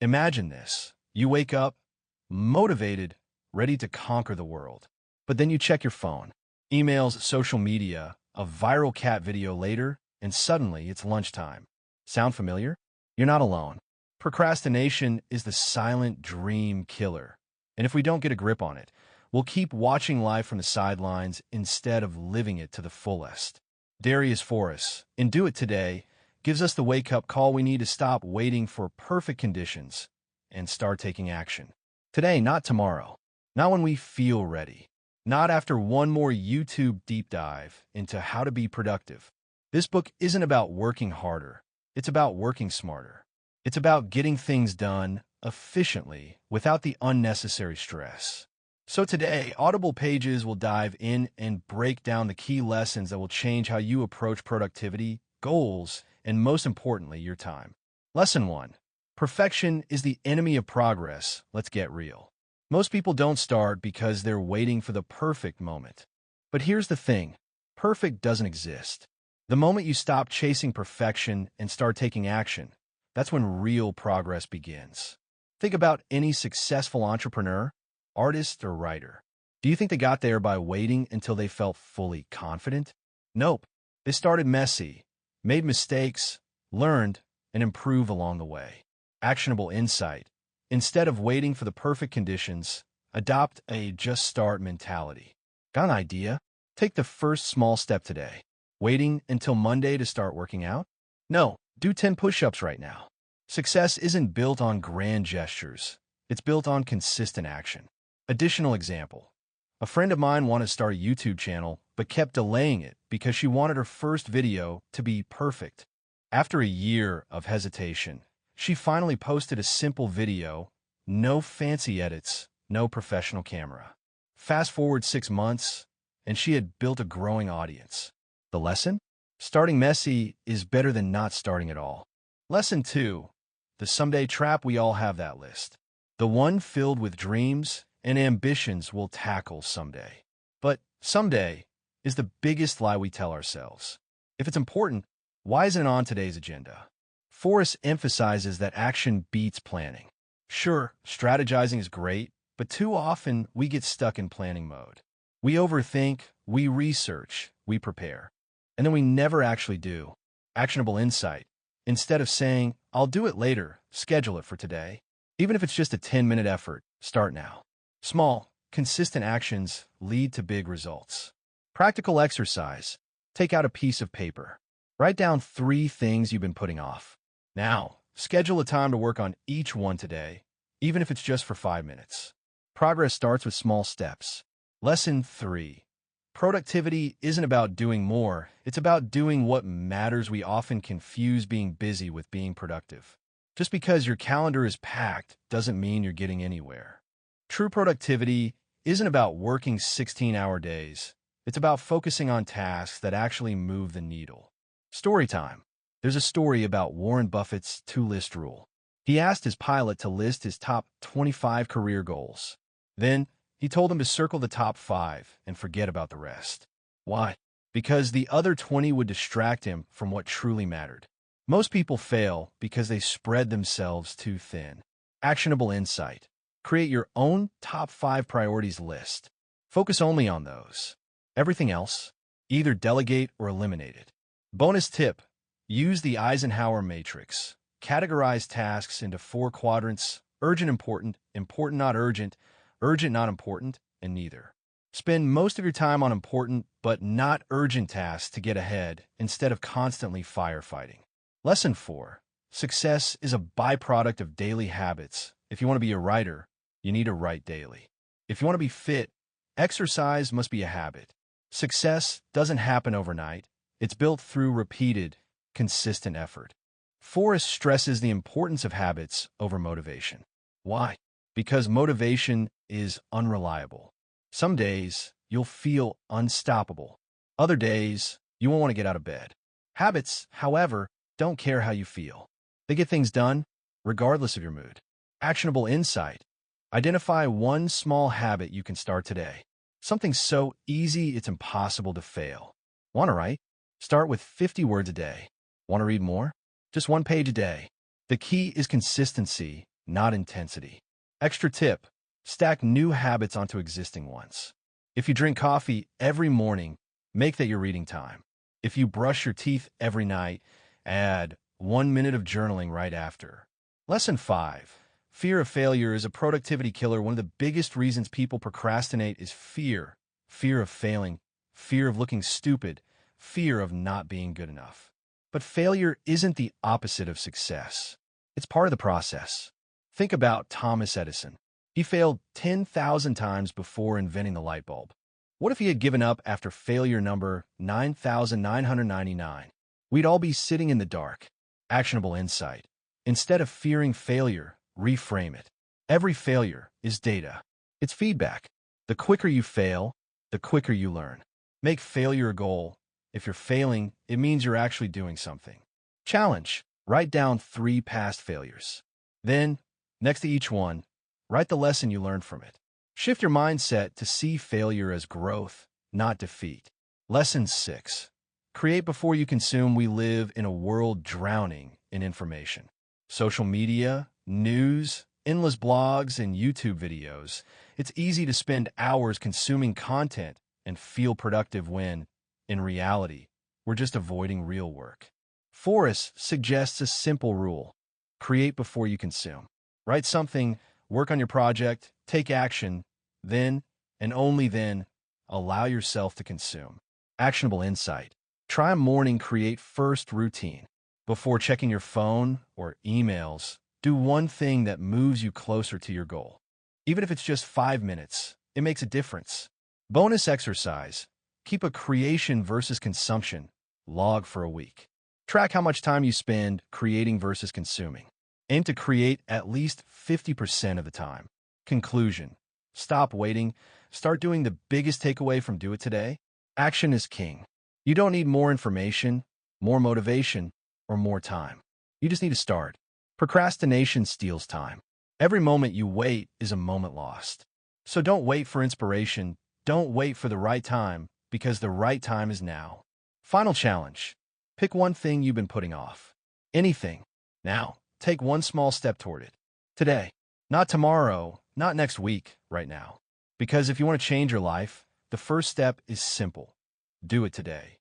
Imagine this. You wake up, motivated, ready to conquer the world. But then you check your phone, emails, social media, a viral cat video later, and suddenly it's lunchtime. Sound familiar? You're not alone. Procrastination is the silent dream killer. And if we don't get a grip on it, we'll keep watching life from the sidelines instead of living it to the fullest. Darius Foroux, in Do It Today, gives us the wake-up call we need to stop waiting for perfect conditions and start taking action. Today, not tomorrow. Not when we feel ready. Not after one more YouTube deep dive into how to be productive. This book isn't about working harder. It's about working smarter. It's about getting things done efficiently without the unnecessary stress. So today, AudiblePages will dive in and break down the key lessons that will change how you approach productivity, goals, and most importantly, your time. Lesson 1. Perfection is the enemy of progress. Let's get real. Most people don't start because they're waiting for the perfect moment. But here's the thing. Perfect doesn't exist. The moment you stop chasing perfection and start taking action, that's when real progress begins. Think about any successful entrepreneur, artist, or writer. Do you think they got there by waiting until they felt fully confident? Nope. They started messy, made mistakes, learned, and improved along the way. Actionable insight. Instead of waiting for the perfect conditions, adopt a just start mentality. Got an idea? Take the first small step today. Waiting until Monday to start working out? No, do 10 push-ups right now. Success isn't built on grand gestures. It's built on consistent action. Additional example. A friend of mine wanted to start a YouTube channel, but kept delaying it because she wanted her first video to be perfect. After a year of hesitation, she finally posted a simple video, no fancy edits, no professional camera. Fast forward 6 months, and she had built a growing audience. The lesson? Starting messy is better than not starting at all. Lesson 2. The someday trap. We all have that list. The one filled with dreams and ambitions we'll tackle someday. But someday is the biggest lie we tell ourselves. If it's important, why isn't it on today's agenda? Forrest emphasizes that action beats planning. Sure, strategizing is great, but too often we get stuck in planning mode. We overthink, we research, we prepare, and then we never actually do. Actionable insight. Instead of saying, I'll do it later, schedule it for today. Even if it's just a 10-minute effort, start now. Small, consistent actions lead to big results. Practical exercise. Take out a piece of paper. Write down 3 things you've been putting off. Now, schedule a time to work on each one today, even if it's just for 5 minutes. Progress starts with small steps. Lesson 3. Productivity isn't about doing more. It's about doing what matters. We often confuse being busy with being productive. Just because your calendar is packed doesn't mean you're getting anywhere. True productivity isn't about working 16-hour days. It's about focusing on tasks that actually move the needle. Story time. There's a story about Warren Buffett's two-list rule. He asked his pilot to list his top 25 career goals. Then, he told him to circle the top 5 and forget about the rest. Why? Because the other 20 would distract him from what truly mattered. Most people fail because they spread themselves too thin. Actionable insight. Create your own top 5 priorities list. Focus only on those. Everything else, either delegate or eliminate it. Bonus tip. Use the Eisenhower matrix. Categorize tasks into 4 quadrants: urgent, important, important, not urgent, urgent, not important, and neither. Spend most of your time on important but not urgent tasks to get ahead instead of constantly firefighting. Lesson 4. Success is a byproduct of daily habits. If you want to be a writer, you need to write daily. If you want to be fit, exercise must be a habit. Success doesn't happen overnight. It's built through repeated, consistent effort. Forrest stresses the importance of habits over motivation. Why? Because motivation is unreliable. Some days, you'll feel unstoppable. Other days, you won't want to get out of bed. Habits, however, don't care how you feel. They get things done, regardless of your mood. Actionable insight. Identify one small habit you can start today. Something so easy it's impossible to fail. Want to write? Start with 50 words a day. Want to read more? Just 1 page a day. The key is consistency, not intensity. Extra tip: stack new habits onto existing ones. If you drink coffee every morning, make that your reading time. If you brush your teeth every night, add 1 minute of journaling right after. Lesson 5. Fear of failure is a productivity killer. One of the biggest reasons people procrastinate is fear. Fear of failing, fear of looking stupid, fear of not being good enough. But failure isn't the opposite of success. It's part of the process. Think about Thomas Edison. He failed 10,000 times before inventing the light bulb. What if he had given up after failure number 9,999? We'd all be sitting in the dark. Actionable insight: instead of fearing failure, reframe it. Every failure is data. It's feedback. The quicker you fail, the quicker you learn. Make failure a goal. If you're failing, it means you're actually doing something. Challenge: write down 3 past failures. Then, next to each one, write the lesson you learned from it. Shift your mindset to see failure as growth, not defeat. Lesson 6. Create before you consume. We live in a world drowning in information. Social media, news, endless blogs, and YouTube videos. It's easy to spend hours consuming content and feel productive when, in reality, we're just avoiding real work. Foroux suggests a simple rule: create before you consume. Write something, work on your project, take action, then, and only then, allow yourself to consume. Actionable insight: try a morning create first routine. Before checking your phone or emails, do one thing that moves you closer to your goal. Even if it's just 5 minutes, it makes a difference. Bonus exercise: keep a creation versus consumption log for a week. Track how much time you spend creating versus consuming. Aim to create at least 50% of the time. Conclusion: stop waiting. Start doing. The biggest takeaway from Do It Today: action is king. You don't need more information, more motivation, or more time. You just need to start. Procrastination steals time. Every moment you wait is a moment lost. So don't wait for inspiration. Don't wait for the right time, because the right time is now. Final challenge: pick one thing you've been putting off. Anything. Now, take one small step toward it. Today. Not tomorrow, not next week, right now. Because if you want to change your life, the first step is simple. Do it today.